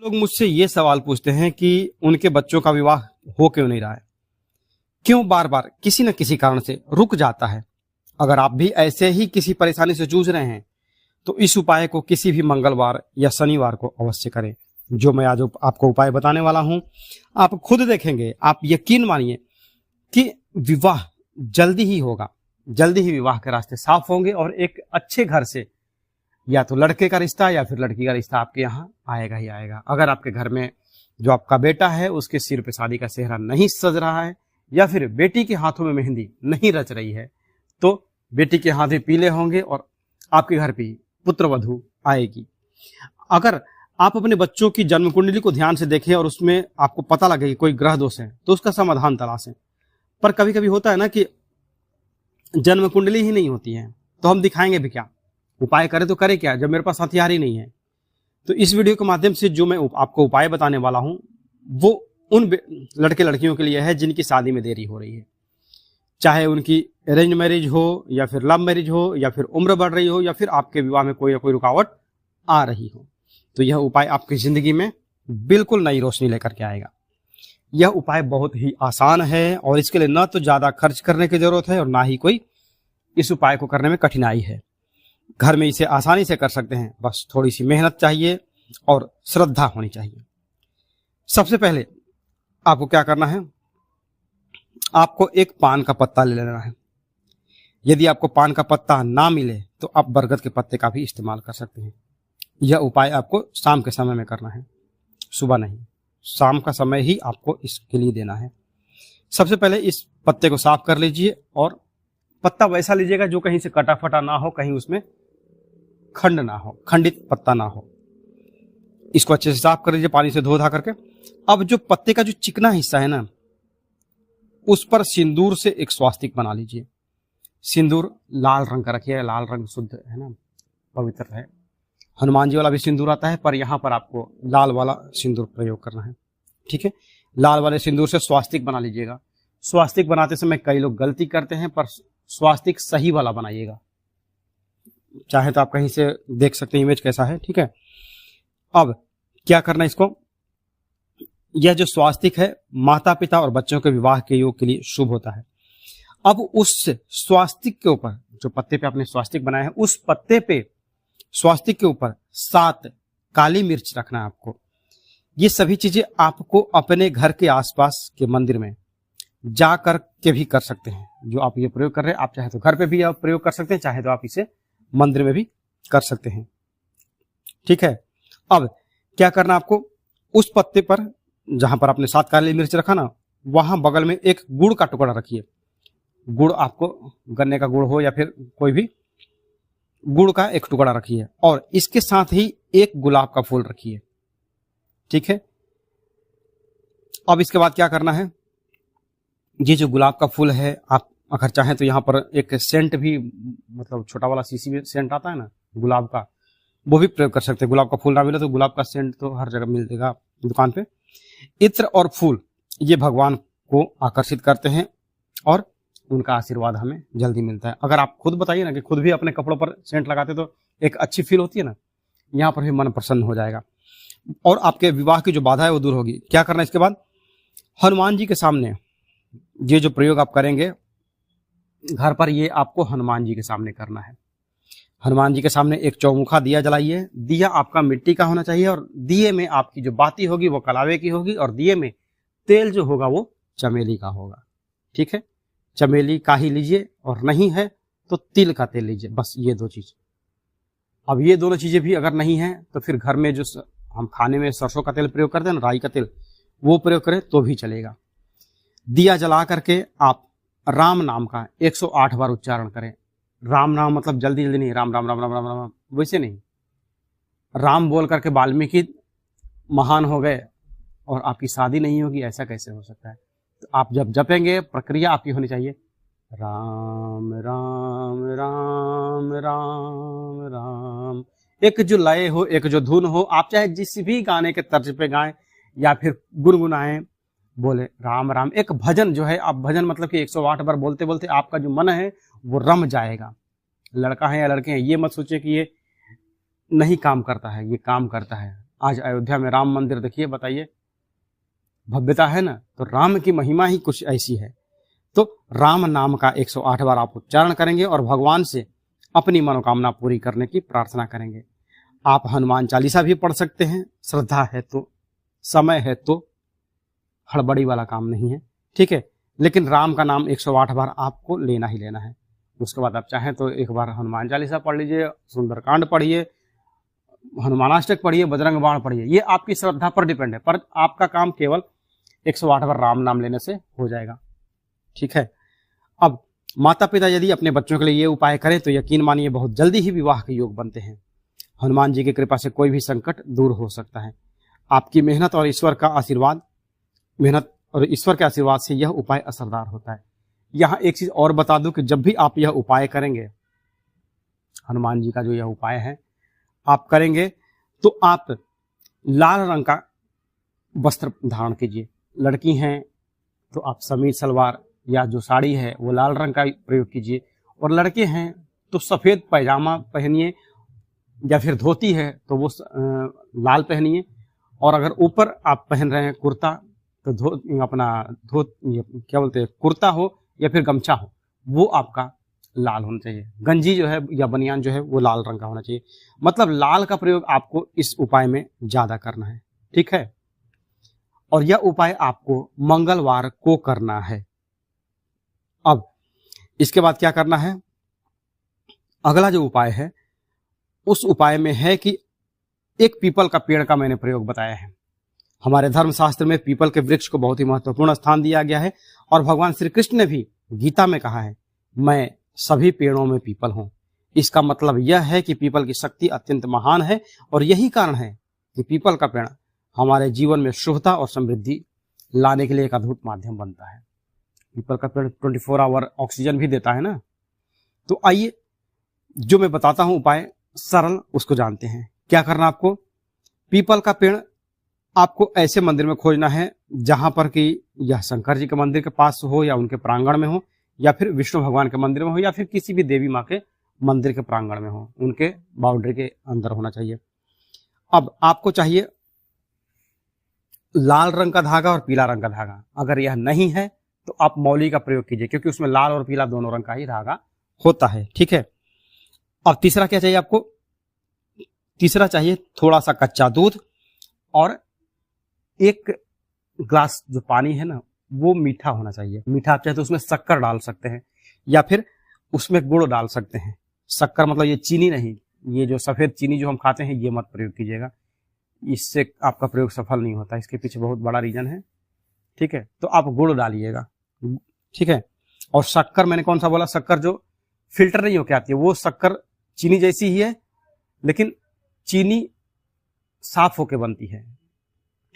लोग मुझसे ये सवाल पूछते हैं कि उनके बच्चों का विवाह हो क्यों नहीं रहा है, क्यों बार बार किसी न किसी कारण से रुक जाता है। अगर आप भी ऐसे ही किसी परेशानी से जूझ रहे हैं तो इस उपाय को किसी भी मंगलवार या शनिवार को अवश्य करें। जो मैं आज आपको उपाय बताने वाला हूं, आप खुद देखेंगे, आप यकीन मानिए कि विवाह जल्दी ही होगा, जल्दी ही विवाह के रास्ते साफ होंगे और एक अच्छे घर से या तो लड़के का रिश्ता या फिर लड़की का रिश्ता आपके यहाँ आएगा ही आएगा। अगर आपके घर में जो आपका बेटा है उसके सिर पे शादी का सेहरा नहीं सज रहा है या फिर बेटी के हाथों में मेहंदी नहीं रच रही है तो बेटी के हाथ में पीले होंगे और आपके घर पे पुत्र वधू आएगी। अगर आप अपने बच्चों की जन्म कुंडली को ध्यान से देखें और उसमें आपको पता लगे कि कोई ग्रह दोष है तो उसका समाधान तलाशें। पर कभी कभी होता है ना कि जन्म कुंडली ही नहीं होती है तो हम दिखाएंगे भी क्या, उपाय करें तो करें क्या जब मेरे पास हथियार ही नहीं है। तो इस वीडियो के माध्यम से जो मैं आपको उपाय बताने वाला हूं वो उन लड़के लड़कियों के लिए है जिनकी शादी में देरी हो रही है, चाहे उनकी अरेंज मैरिज हो या फिर लव मैरिज हो या फिर उम्र बढ़ रही हो या फिर आपके विवाह में कोई ना कोई रुकावट आ रही हो। तो यह उपाय आपकी जिंदगी में बिल्कुल नई रोशनी लेकर के आएगा। यह उपाय बहुत ही आसान है और इसके लिए न तो ज्यादा खर्च करने की जरूरत है और ना ही कोई इस उपाय को करने में कठिनाई है। घर में इसे आसानी से कर सकते हैं, बस थोड़ी सी मेहनत चाहिए और श्रद्धा होनी चाहिए। सबसे पहले आपको क्या करना है, आपको एक पान का पत्ता ले लेना है। यदि आपको पान का पत्ता ना मिले तो आप बरगद के पत्ते का भी इस्तेमाल कर सकते हैं। यह उपाय आपको शाम के समय में करना है, सुबह नहीं, शाम का समय ही आपको इसके लिए देना है। सबसे पहले इस पत्ते को साफ कर लीजिए और पत्ता वैसा लीजिएगा जो कहीं से कटा फटा ना हो, कहीं उसमें खंड ना हो, खंडित पत्ता ना हो। इसको अच्छे से साफ कर लीजिए पानी से धो धा करके। अब जो पत्ते का जो चिकना हिस्सा है ना उस पर सिंदूर से एक स्वास्तिक बना लीजिए। सिंदूर लाल रंग का रखिए, लाल रंग शुद्ध है ना, पवित्र है। हनुमान जी वाला भी सिंदूर आता है पर यहां पर आपको लाल वाला सिंदूर प्रयोग करना है, ठीक है। लाल वाले सिंदूर से स्वास्तिक बना लीजिएगा। स्वास्तिक बनाते समय कई लोग गलती करते हैं पर स्वास्तिक सही वाला बनाइएगा। चाहे तो आप कहीं से देख सकते हैं इमेज कैसा है, ठीक है। अब क्या करना है, इसको यह जो स्वास्तिक है माता पिता और बच्चों के विवाह के योग के लिए शुभ होता है। अब उस स्वास्तिक के ऊपर, जो पत्ते पे आपने स्वास्तिक बनाया है, उस पत्ते पे स्वास्तिक के ऊपर 7 काली मिर्च रखना है आपको। ये सभी चीजें आपको अपने घर के आसपास के मंदिर में जा कर के भी कर सकते हैं। जो आप ये प्रयोग कर रहे हैं, आप चाहे तो घर पे भी आप प्रयोग कर सकते हैं, चाहे तो आप इसे मंदिर में भी कर सकते हैं, ठीक है। अब क्या करना, आपको उस पत्ते पर जहां पर आपने 7 काली मिर्च रखा ना, वहां बगल में एक गुड़ का टुकड़ा रखिए। गुड़, आपको गन्ने का गुड़ हो या फिर कोई भी गुड़ का एक टुकड़ा रखिए और इसके साथ ही एक गुलाब का फूल रखिए, ठीक है। अब इसके बाद क्या करना है, ये जो गुलाब का फूल है, आप अगर चाहें तो यहाँ पर एक सेंट भी, मतलब छोटा वाला सीसी में सेंट आता है ना गुलाब का, वो भी प्रयोग कर सकते हैं। गुलाब का फूल ना मिले तो गुलाब का सेंट तो हर जगह मिलेगा दुकान पे। इत्र और फूल ये भगवान को आकर्षित करते हैं और उनका आशीर्वाद हमें जल्दी मिलता है। अगर आप खुद बताइए ना कि खुद भी अपने कपड़ों पर सेंट लगाते तो एक अच्छी फील होती है ना, यहाँ पर भी मन प्रसन्न हो जाएगा और आपके विवाह की जो बाधा है वो दूर होगी। क्या करना है इसके बाद, हनुमान जी के सामने ये जो प्रयोग आप करेंगे घर पर, ये आपको हनुमान जी के सामने करना है। हनुमान जी के सामने एक चौमुखा दिया जलाइए। दिया आपका मिट्टी का होना चाहिए और दिए में आपकी जो बाती होगी वो कलावे की होगी और दिए में तेल जो होगा वो चमेली का होगा, ठीक है। चमेली का ही लीजिए और नहीं है तो तिल का तेल लीजिए, बस ये 2 चीज। अब ये दोनों चीजें भी अगर नहीं है तो फिर घर में जो हम खाने में सरसों का तेल प्रयोग करते हैं ना, राई का तेल, वो प्रयोग करें तो भी चलेगा। दिया जला करके आप राम नाम का 108 बार उच्चारण करें। राम नाम मतलब जल्दी जल्दी नहीं, राम राम राम राम राम राम वैसे नहीं। राम बोल करके वाल्मीकि महान हो गए और आपकी शादी नहीं होगी, ऐसा कैसे हो सकता है। तो आप जब जपेंगे, प्रक्रिया आपकी होनी चाहिए राम राम राम राम राम। एक जो लय हो, एक जो धुन हो, आप चाहे जिस भी गाने के तर्ज पे गाएं या फिर गुनगुनाएं, बोले राम राम। एक भजन जो है, आप भजन मतलब कि 108 बार बोलते बोलते आपका जो मन है वो रम जाएगा। लड़का है या लड़के हैं, ये मत सोचिए कि ये नहीं काम करता है, ये काम करता है। आज अयोध्या में राम मंदिर देखिए, बताइए भव्यता है ना। तो राम की महिमा ही कुछ ऐसी है। तो राम नाम का 108 बार आप उच्चारण करेंगे और भगवान से अपनी मनोकामना पूरी करने की प्रार्थना करेंगे। आप हनुमान चालीसा भी पढ़ सकते हैं, श्रद्धा है तो, समय है तो, हड़बड़ी वाला काम नहीं है, ठीक है। लेकिन राम का नाम 108 बार आपको लेना ही लेना है। उसके बाद आप चाहें तो एक बार हनुमान चालीसा पढ़ लीजिए, सुंदरकांड पढ़िए, हनुमानाष्टक पढ़िए, बजरंग बाण पढ़िए, ये आपकी श्रद्धा पर डिपेंड है। पर आपका काम केवल 108 बार राम नाम लेने से हो जाएगा, ठीक है। अब माता पिता यदि अपने बच्चों के लिए ये उपाय करें तो यकीन मानिए बहुत जल्दी ही विवाह के योग बनते हैं। हनुमान जी की कृपा से कोई भी संकट दूर हो सकता है। आपकी मेहनत और ईश्वर के आशीर्वाद से यह उपाय असरदार होता है। यहाँ एक चीज और बता दूं कि जब भी आप यह उपाय करेंगे, हनुमान जी का जो यह उपाय है आप करेंगे, तो आप लाल रंग का वस्त्र धारण कीजिए। लड़की हैं तो आप समीज सलवार या जो साड़ी है वो लाल रंग का प्रयोग कीजिए, और लड़के हैं तो सफेद पैजामा पहनिए, या फिर धोती है तो वो लाल पहनिए, और अगर ऊपर आप पहन रहे हैं कुर्ता तो क्या बोलते हैं, कुर्ता हो या फिर गमछा हो, वो आपका लाल होना चाहिए। गंजी जो है या बनियान जो है वो लाल रंग का होना चाहिए। मतलब लाल का प्रयोग आपको इस उपाय में ज्यादा करना है, ठीक है। और यह उपाय आपको मंगलवार को करना है। अब इसके बाद क्या करना है, अगला जो उपाय है उस उपाय में है कि एक पीपल का पेड़ का मैंने प्रयोग बताया है। हमारे धर्मशास्त्र में पीपल के वृक्ष को बहुत ही महत्वपूर्ण स्थान दिया गया है, और भगवान श्री कृष्ण ने भी गीता में कहा है, मैं सभी पेड़ों में पीपल हूं। इसका मतलब यह है कि पीपल की शक्ति अत्यंत महान है, और यही कारण है कि पीपल का पेड़ हमारे जीवन में शुभता और समृद्धि लाने के लिए एक अद्भुत माध्यम बनता है। पीपल का पेड़ 24 आवर ऑक्सीजन भी देता है ना। तो आइए जो मैं बताता हूं उपाय सरल, उसको जानते हैं। क्या करना आपको, पीपल का पेड़ आपको ऐसे मंदिर में खोजना है जहां पर कि यह शंकर जी के मंदिर के पास हो, या उनके प्रांगण में हो, या फिर विष्णु भगवान के मंदिर में हो, या फिर किसी भी देवी माँ के मंदिर के प्रांगण में हो, उनके बाउंड्री के अंदर होना चाहिए। अब आपको चाहिए लाल रंग का धागा और पीला रंग का धागा। अगर यह नहीं है तो आप मौली का प्रयोग कीजिए, क्योंकि उसमें लाल और पीला दोनों रंग का ही धागा होता है, ठीक है। अब तीसरा क्या चाहिए आपको, तीसरा चाहिए थोड़ा सा कच्चा दूध, और एक ग्लास जो पानी है ना वो मीठा होना चाहिए। मीठा आप चाहे तो उसमें शक्कर डाल सकते हैं, या फिर उसमें गुड़ डाल सकते हैं। शक्कर मतलब ये चीनी नहीं, ये जो सफेद चीनी जो हम खाते हैं ये मत प्रयोग कीजिएगा, इससे आपका प्रयोग सफल नहीं होता। इसके पीछे बहुत बड़ा रीजन है, ठीक है। तो आप गुड़ डालिएगा, ठीक है। और शक्कर मैंने कौन सा बोला, शक्कर जो फिल्टर नहीं होके आती है, वो शक्कर चीनी जैसी ही है, लेकिन चीनी साफ होके बनती है,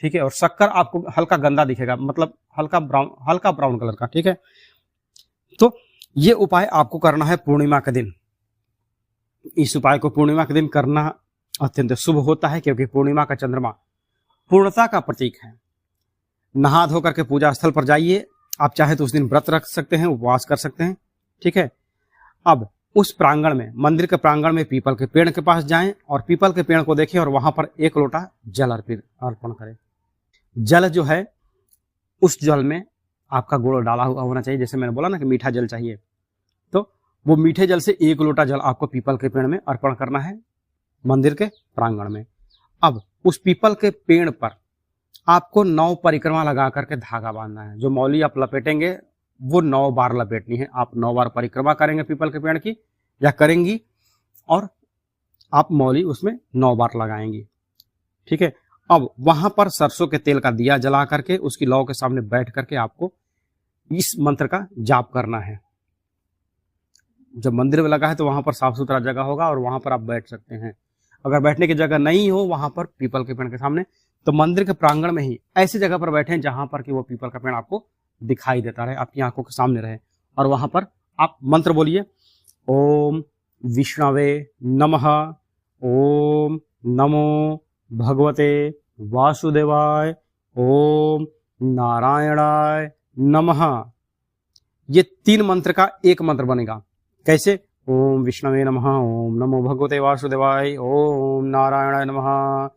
ठीक है। और शक्कर आपको हल्का गंदा दिखेगा, मतलब हल्का ब्राउन कलर का, ठीक है। तो ये उपाय आपको करना है पूर्णिमा के दिन। इस उपाय को पूर्णिमा के दिन करना अत्यंत शुभ होता है, क्योंकि पूर्णिमा का चंद्रमा पूर्णता का प्रतीक है। नहा धो करके पूजा स्थल पर जाइए। आप चाहे तो उस दिन व्रत रख सकते हैं, उपवास कर सकते हैं, ठीक है। अब उस प्रांगण में, मंदिर के प्रांगण में पीपल के पेड़ के पास जाएं और पीपल के पेड़ को देखें और वहां पर 1 लोटा जल अर्पण करें। जल जो है उस जल में आपका गुड़ डाला हुआ होना चाहिए। जैसे मैंने बोला ना कि मीठा जल चाहिए, तो वो मीठे जल से 1 लोटा जल आपको पीपल के पेड़ में अर्पण करना है, मंदिर के प्रांगण में। अब उस पीपल के पेड़ पर आपको 9 परिक्रमा लगा करके धागा बांधना है। जो मौली आप लपेटेंगे वो 9 बार लपेटनी है। आप 9 बार परिक्रमा करेंगे पीपल के पेड़ की, या करेंगी, और आप मौली उसमें 9 बार लगाएंगी, ठीक है। अब वहां पर सरसों के तेल का दिया जला करके उसकी लौ के सामने बैठ करके आपको इस मंत्र का जाप करना है। जब मंदिर में लगा है तो वहां पर साफ सुथरा जगह होगा और वहां पर आप बैठ सकते हैं। अगर बैठने की जगह नहीं हो वहां पर पीपल के पेड़ के सामने, तो मंदिर के प्रांगण में ही ऐसी जगह पर बैठें जहां पर कि वो पीपल का पेड़ आपको दिखाई देता रहे, आपकी आंखों के सामने रहे, और वहां पर आप मंत्र बोलिए, ओम विष्णवे नमः, ओम नमो भगवते वासुदेवाय, ओम नारायणाय नमः। ये 3 मंत्र का एक मंत्र बनेगा। कैसे, ओम विष्णवे नमः, ओम नमो भगवते वासुदेवाय, ओम नारायणाय नमः,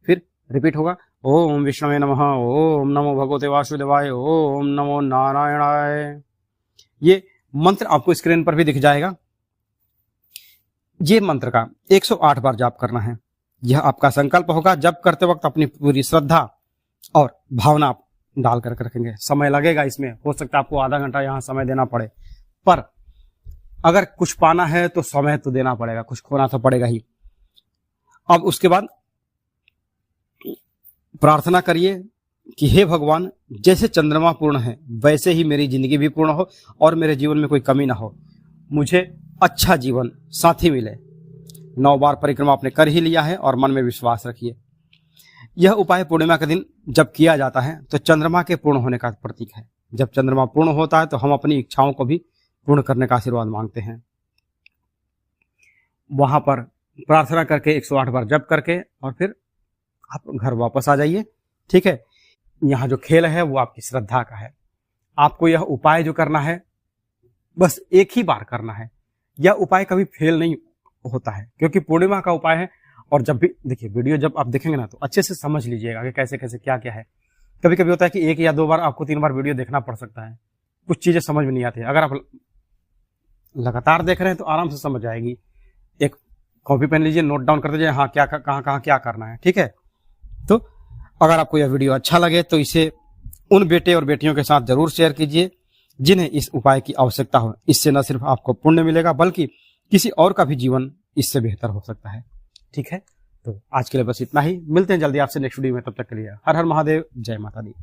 फिर रिपीट होगा, ओम विष्णवे नमः, ओम नमो भगवते वासुदेवाय, ओम नमो नारायणाय। ये मंत्र आपको स्क्रीन पर भी दिख जाएगा। ये मंत्र का 108 बार जाप करना है। यह आपका संकल्प होगा। जब करते वक्त अपनी पूरी श्रद्धा और भावना आप डाल कर रखेंगे। समय लगेगा इसमें, हो सकता है आपको आधा घंटा यहाँ समय देना पड़े, पर अगर कुछ पाना है तो समय तो देना पड़ेगा, कुछ खोना तो पड़ेगा ही। अब उसके बाद प्रार्थना करिए कि हे भगवान, जैसे चंद्रमा पूर्ण है वैसे ही मेरी जिंदगी भी पूर्ण हो और मेरे जीवन में कोई कमी ना हो। मुझे अच्छा जीवन साथी मिले। 9 बार परिक्रमा आपने कर ही लिया है और मन में विश्वास रखिए। यह उपाय पूर्णिमा के दिन जब किया जाता है तो चंद्रमा के पूर्ण होने का प्रतीक है। जब चंद्रमा पूर्ण होता है तो हम अपनी इच्छाओं को भी पूर्ण करने का आशीर्वाद मांगते हैं। वहां पर प्रार्थना करके 108 बार जप करके और फिर आप घर वापस आ जाइए। ठीक है, यहाँ जो खेल है वो आपकी श्रद्धा का है। आपको यह उपाय जो करना है बस एक ही बार करना है। यह उपाय कभी फेल नहीं होता है क्योंकि पूर्णिमा का उपाय है। और जब भी देखिए वीडियो जब आप देखेंगे ना तो अच्छे से समझ लीजिएगा कि कैसे कैसे क्या क्या है। कभी कभी होता है कि 1 या 2 बार आपको 3 बार वीडियो देखना पड़ सकता है, कुछ चीजें समझ में नहीं आती है। अगर आप लगातार देख रहे हैं तो आराम से समझ आएगी। एक कॉपी पेन लीजिए, नोट डाउन कर दीजिए, हाँ क्या कहाँ कहाँ क्या करना है। ठीक है, तो अगर आपको यह वीडियो अच्छा लगे तो इसे उन बेटे और बेटियों के साथ जरूर शेयर कीजिए जिन्हें इस उपाय की आवश्यकता हो। इससे न सिर्फ आपको पुण्य मिलेगा बल्कि किसी और का भी जीवन इससे बेहतर हो सकता है। ठीक है, तो आज के लिए बस इतना ही। मिलते हैं जल्दी आपसे नेक्स्ट वीडियो में। तब तक के लिए हर हर महादेव, जय माता दी।